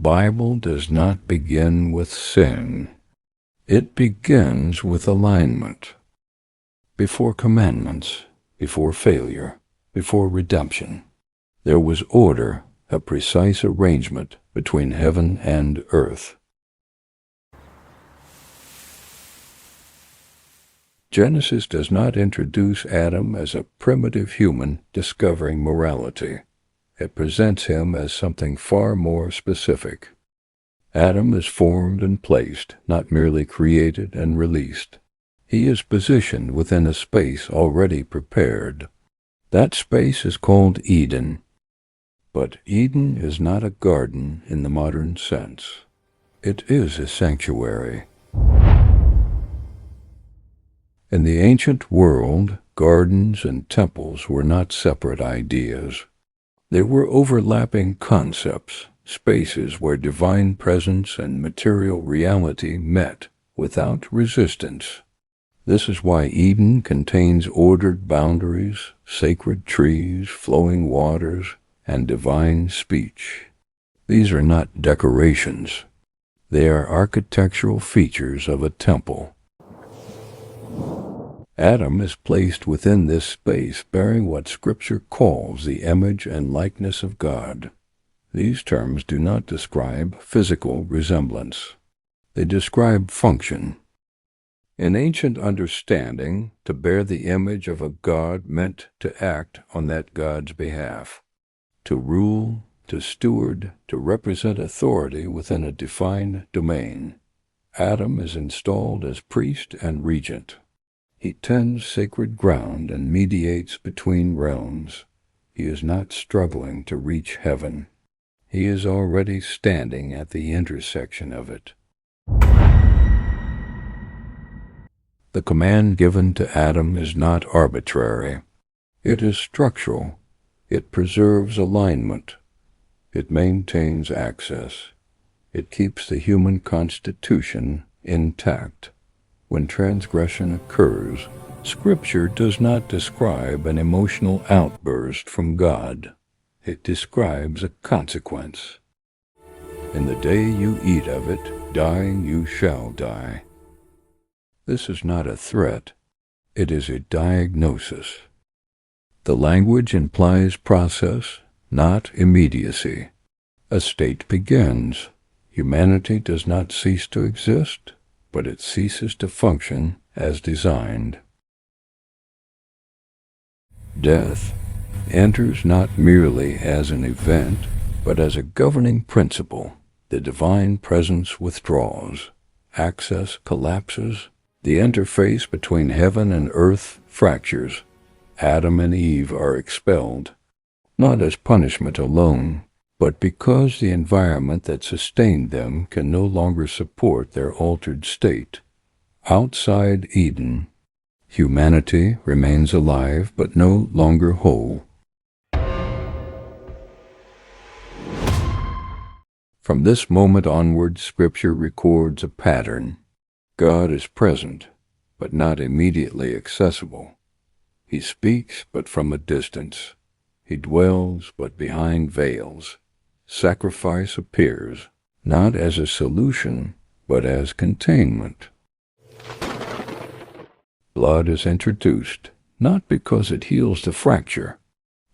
Bible does not begin with sin. It begins with alignment. Before commandments, before failure, before redemption, there was order, a precise arrangement between heaven and earth. Genesis does not introduce Adam as a primitive human discovering morality. It presents him as something far more specific. Adam is formed and placed, not merely created and released. He is positioned within a space already prepared. That space is called Eden. But Eden is not a garden in the modern sense. It is a sanctuary. In the ancient world, gardens and temples were not separate ideas. They were overlapping concepts, spaces where divine presence and material reality met without resistance. This is why Eden contains ordered boundaries, sacred trees, flowing waters, and divine speech. These are not decorations. They are architectural features of a temple. Adam is placed within this space bearing what Scripture calls the image and likeness of God. These terms do not describe physical resemblance. They describe function. In ancient understanding, to bear the image of a God meant to act on that God's behalf, to rule, to steward, to represent authority within a defined domain. Adam is installed as priest and regent. He tends sacred ground and mediates between realms. He is not struggling to reach heaven. He is already standing at the intersection of it. The command given to Adam is not arbitrary. It is structural. It preserves alignment. It maintains access. It keeps the human constitution intact. When transgression occurs, Scripture does not describe an emotional outburst from God. It describes a consequence. In the day you eat of it, dying you shall die. This is not a threat. It is a diagnosis. The language implies process, not immediacy. A state begins. Humanity does not cease to exist, but it ceases to function as designed. Death enters not merely as an event, but as a governing principle. The divine presence withdraws. Access collapses. The interface between heaven and earth fractures. Adam and Eve are expelled, not as punishment alone, but because the environment that sustained them can no longer support their altered state. Outside Eden, humanity remains alive but no longer whole. From this moment onward, Scripture records a pattern. God is present, but not immediately accessible. He speaks, but from a distance. He dwells, but behind veils. Sacrifice appears, not as a solution, but as containment. Blood is introduced, not because it heals the fracture,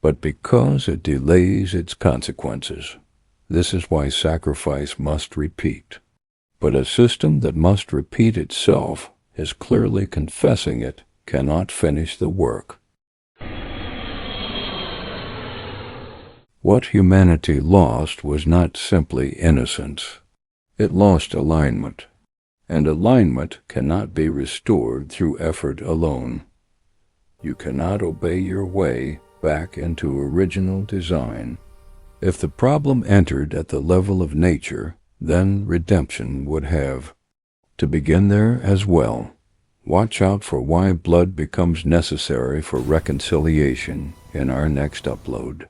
but because it delays its consequences. This is why sacrifice must repeat. But a system that must repeat itself, as clearly confessing it, cannot finish the work. What humanity lost was not simply innocence. It lost alignment, and alignment cannot be restored through effort alone. You cannot obey your way back into original design. If the problem entered at the level of nature, then redemption would have to begin there as well. Watch out for why blood becomes necessary for reconciliation in our next upload.